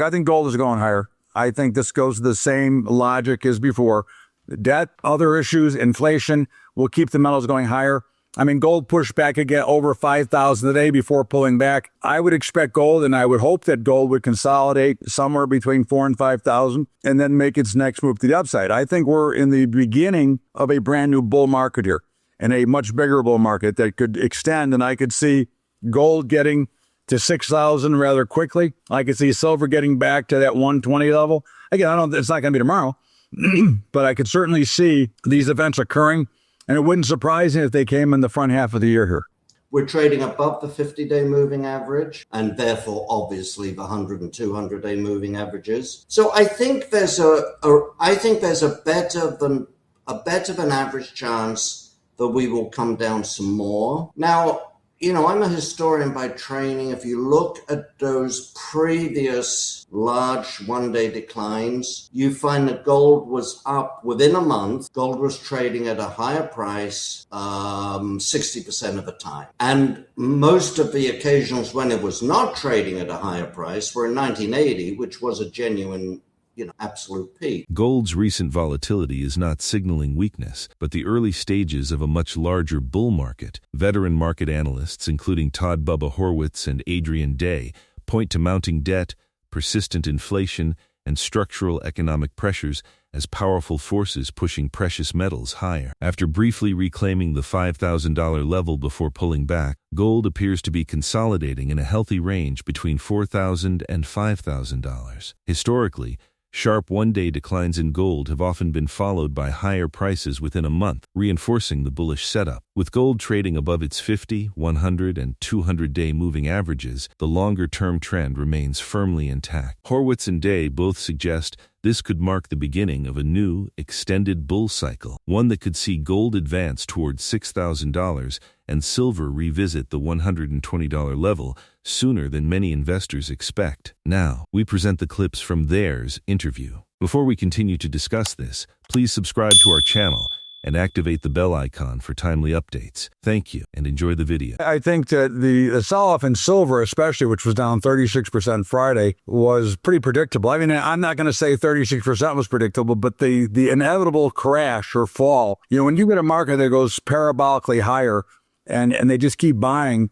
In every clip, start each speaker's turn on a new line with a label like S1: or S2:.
S1: I think gold is going higher. I think this goes to the same logic as before. Debt, other issues, inflation will keep the metals going higher. I mean, gold pushed back again over 5,000 today before pulling back. I would expect gold, and I would hope that gold would consolidate somewhere between 4,000 and 5,000 and then make its next move to the upside. I think we're in the beginning of a brand new bull market here, and a much bigger bull market that could extend, and I could see gold getting to 6,000 rather quickly. I could see silver getting back to that 120 level. Again, it's not going to be tomorrow, but I could certainly see these events occurring. And it wouldn't surprise me if they came in the front half of the year here.
S2: We're trading above the 50-day moving average, and therefore, obviously, the 100 and 200-day moving averages. So I think there's a better than average chance that we will come down some more. Now, I'm a historian by training. If you look at those previous large one-day declines, you find that gold was up within a month. Gold was trading at a higher price 60% of the time. And most of the occasions when it was not trading at a higher price were in 1980, which was a genuine absolute peak.
S3: Gold's recent volatility is not signaling weakness, but the early stages of a much larger bull market. Veteran market analysts, including Todd Bubba, Horwitz, and Adrian, point to mounting debt, persistent inflation, and structural economic pressures as powerful forces pushing precious metals higher. After briefly reclaiming the $5,000 level before pulling back, gold appears to be consolidating in a healthy range between $4,000 and $5,000. Historically, sharp one-day declines in gold have often been followed by higher prices within a month, reinforcing the bullish setup. With gold trading above its 50, 100, and 200-day moving averages, the longer-term trend remains firmly intact. Horwitz and Day both suggest this could mark the beginning of a new, extended bull cycle, one that could see gold advance towards $6,000 and silver revisit the $120 level sooner than many investors expect. Now, we present the clips from theirs interview. Before we continue to discuss this, please subscribe to our channel and activate the bell icon for timely updates. Thank you, and enjoy the video.
S1: I think that the sell-off in silver, especially, which was down 36% Friday, was pretty predictable. I mean, I'm not going to say 36% was predictable, but the inevitable crash or fall, when you get a market that goes parabolically higher and they just keep buying,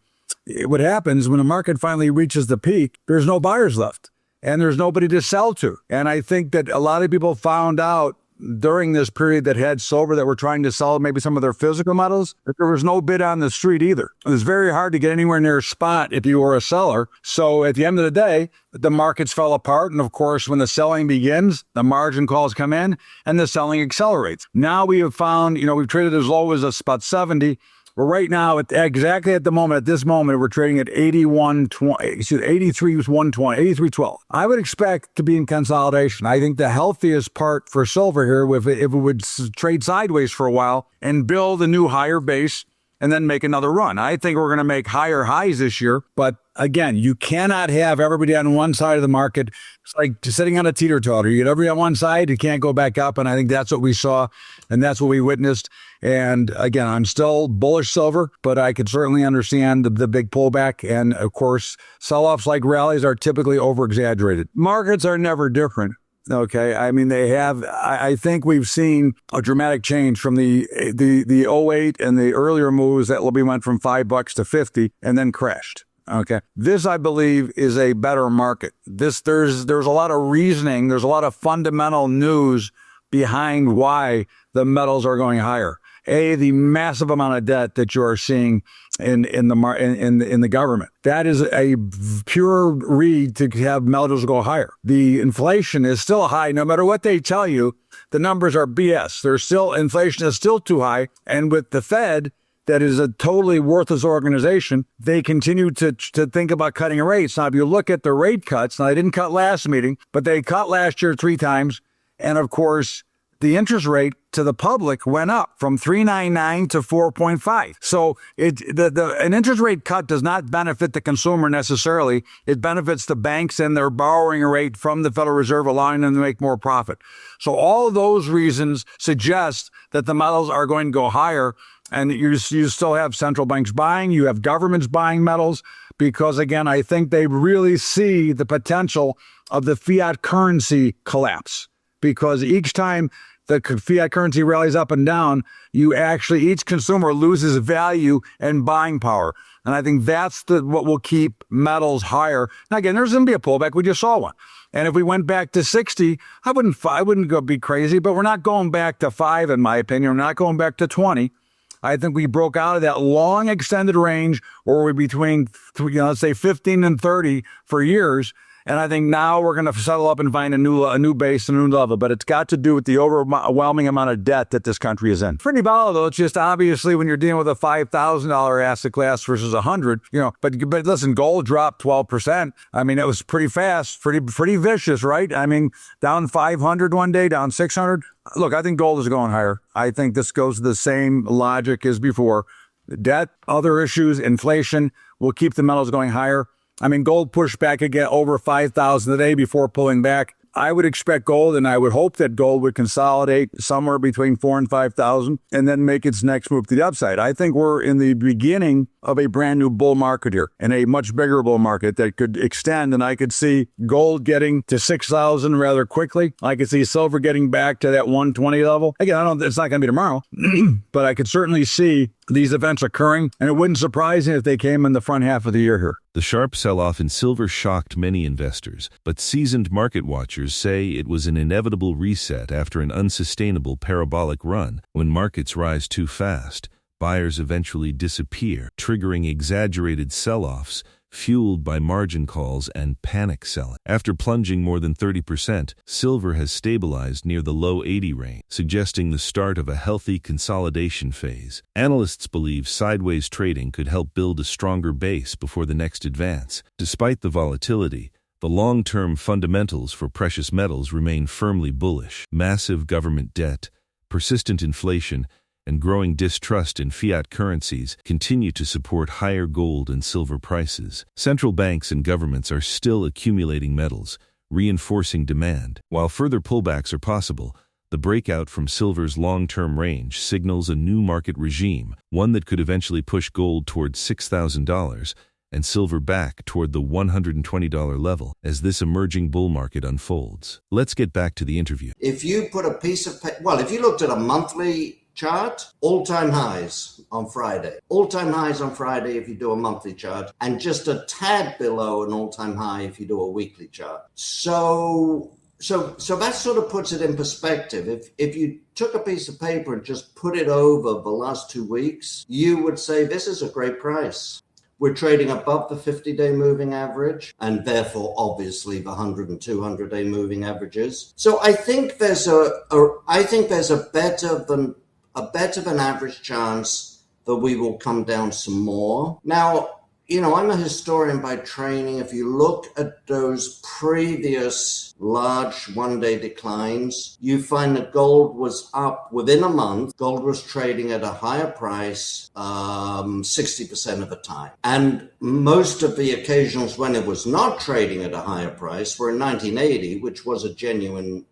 S1: what happens when the market finally reaches the peak, there's no buyers left and there's nobody to sell to. And I think that a lot of people found out during this period that had silver that were trying to sell maybe some of their physical metals, that there was no bid on the street either. It was very hard to get anywhere near a spot if you were a seller. So at the end of the day, the markets fell apart. And of course, when the selling begins, the margin calls come in and the selling accelerates. Now we have found, we've traded as low as about 70. We're right now exactly at this moment, we're trading at 83.12. I would expect to be in consolidation. I think the healthiest part for silver here, if it would trade sideways for a while and build a new higher base and then make another run. I think we're going to make higher highs this year, but again, you cannot have everybody on one side of the market. It's like sitting on a teeter-totter. You get everybody on one side, you can't go back up, and I think that's what we saw, and that's what we witnessed. And again, I'm still bullish silver, but I could certainly understand the big pullback, and of course, sell-offs like rallies are typically over-exaggerated. Markets are never different. Okay, I mean, I think we've seen a dramatic change from the 08 and the earlier moves that went from $5 to 50 and then crashed. Okay, this, I believe, is a better market. There's a lot of reasoning. There's a lot of fundamental news behind why the metals are going higher. The massive amount of debt that you are seeing in the government. That is a pure read to have metals go higher. The inflation is still high. No matter what they tell you, the numbers are BS. Inflation is still too high. And with the Fed, that is a totally worthless organization, they continue to think about cutting rates. Now, if you look at the rate cuts, now they didn't cut last meeting, but they cut last year 3 times. And of course, the interest rate to the public went up from 3.99 to 4.5. So an interest rate cut does not benefit the consumer necessarily. It benefits the banks and their borrowing rate from the Federal Reserve, allowing them to make more profit. So all of those reasons suggest that the metals are going to go higher. And you still have central banks buying, you have governments buying metals, because, again, I think they really see the potential of the fiat currency collapse, because each time the fiat currency rallies up and down, each consumer loses value and buying power. And I think that's what will keep metals higher. Now, again, there's going to be a pullback. We just saw one. And if we went back to 60, I wouldn't go be crazy, but we're not going back to 5, in my opinion. We're not going back to 20. I think we broke out of that long extended range where we're between, let's say 15 and 30 for years. And I think now we're going to settle up and find a new base, a new level. But it's got to do with the overwhelming amount of debt that this country is in. Pretty volatile. It's just obviously when you're dealing with a $5,000 asset class versus 100, But listen, gold dropped 12%. I mean, it was pretty fast, pretty vicious, right? I mean, down 500 one day, down 600. Look, I think gold is going higher. I think this goes to the same logic as before. Debt, other issues, inflation will keep the metals going higher. I mean, gold pushed back again over 5,000 a day before pulling back. I would expect gold, and I would hope that gold would consolidate somewhere between 4,000 and 5,000 and then make its next move to the upside. I think we're in the beginning of a brand new bull market here, and a much bigger bull market that could extend. And I could see gold getting to 6,000 rather quickly. I could see silver getting back to that 120 level. Again, it's not going to be tomorrow, but I could certainly see these events occurring, and it wouldn't surprise me if they came in the front half of the year here.
S3: The sharp sell-off in silver shocked many investors, but seasoned market watchers say it was an inevitable reset after an unsustainable parabolic run. When markets rise too fast, buyers eventually disappear, triggering exaggerated sell-offs fueled by margin calls and panic selling. After plunging more than 30%, silver has stabilized near the low 80 range, suggesting the start of a healthy consolidation phase. Analysts believe sideways trading could help build a stronger base before the next advance. Despite the volatility, the long-term fundamentals for precious metals remain firmly bullish. Massive government debt, persistent inflation, and growing distrust in fiat currencies continue to support higher gold and silver prices. Central banks and governments are still accumulating metals, reinforcing demand. While further pullbacks are possible, the breakout from silver's long-term range signals a new market regime, one that could eventually push gold toward $6,000 and silver back toward the $120 level as this emerging bull market unfolds. Let's get back to the interview.
S2: If you put a piece of paper, if you looked at a monthly chart, all-time highs on Friday. All-time highs on Friday if you do a monthly chart, and just a tad below an all-time high if you do a weekly chart. So that sort of puts it in perspective. If you took a piece of paper and just put it over the last 2 weeks, you would say this is a great price. We're trading above the 50-day moving average, and therefore, obviously, the 100 and 200-day moving averages. So I think there's a better than average chance that we will come down some more. Now, I'm a historian by training. If you look at those previous large one-day declines, you find that gold was up within a month. Gold was trading at a higher price 60% of the time. And most of the occasions when it was not trading at a higher price were in 1980, which was a genuine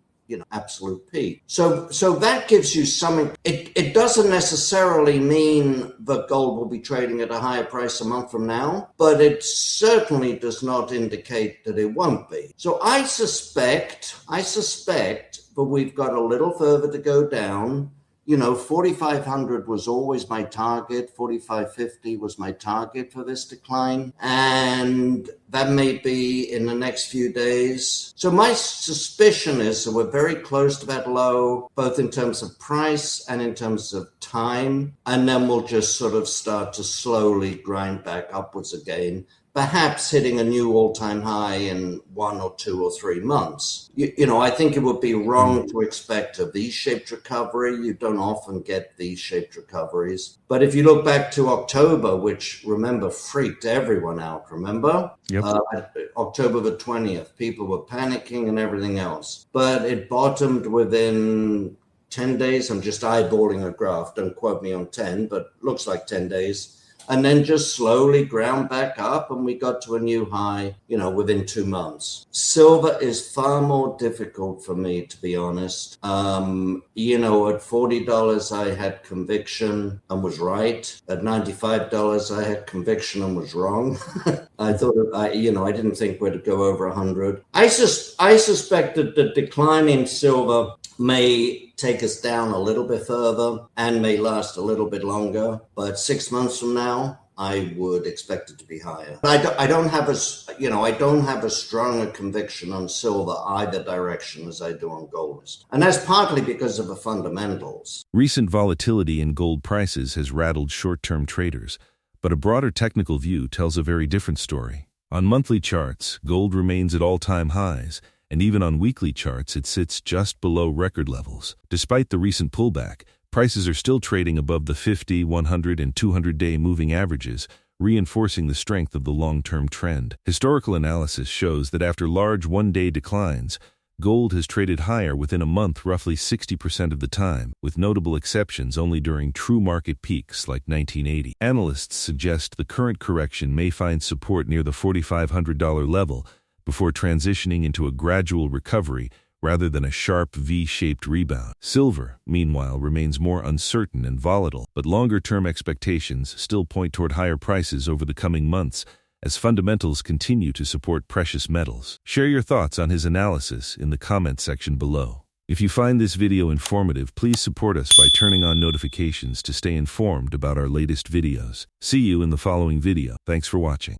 S2: absolute peak. So that gives you something. It doesn't necessarily mean that gold will be trading at a higher price a month from now, but it certainly does not indicate that it won't be. So I suspect that we've got a little further to go down. 4,500 was always my target. 4,550 was my target for this decline. And that may be in the next few days. So my suspicion is that we're very close to that low, both in terms of price and in terms of time. And then we'll just sort of start to slowly grind back upwards again, perhaps hitting a new all-time high in 1 or 2 or 3 months. I think it would be wrong to expect a V-shaped recovery. You don't often get V-shaped recoveries. But if you look back to October, which, remember, freaked everyone out, remember?
S3: Yep.
S2: October the 20th, people were panicking and everything else. But it bottomed within 10 days. I'm just eyeballing a graph. Don't quote me on 10, but looks like 10 days. and then just slowly ground back up, and we got to a new high, within 2 months. Silver is far more difficult for me, to be honest. At $40, I had conviction and was right. At $95, I had conviction and was wrong. I thought, I didn't think we'd go over 100. I suspect that the decline in silver may take us down a little bit further and may last a little bit longer. But 6 months from now, I would expect it to be higher. I don't have a stronger conviction on silver either direction as I do on gold. And that's partly because of the fundamentals.
S3: Recent volatility in gold prices has rattled short-term traders, but a broader technical view tells a very different story. On monthly charts, gold remains at all-time highs, and even on weekly charts it sits just below record levels. Despite the recent pullback, prices are still trading above the 50, 100, and 200-day moving averages, reinforcing the strength of the long-term trend. Historical analysis shows that after large one-day declines, gold has traded higher within a month roughly 60% of the time, with notable exceptions only during true market peaks like 1980. Analysts suggest the current correction may find support near the $4,500 level before transitioning into a gradual recovery rather than a sharp V-shaped rebound. Silver, meanwhile, remains more uncertain and volatile, but longer-term expectations still point toward higher prices over the coming months as fundamentals continue to support precious metals. Share your thoughts on his analysis in the comment section below. If you find this video informative, please support us by turning on notifications to stay informed about our latest videos. See you in the following video. Thanks for watching.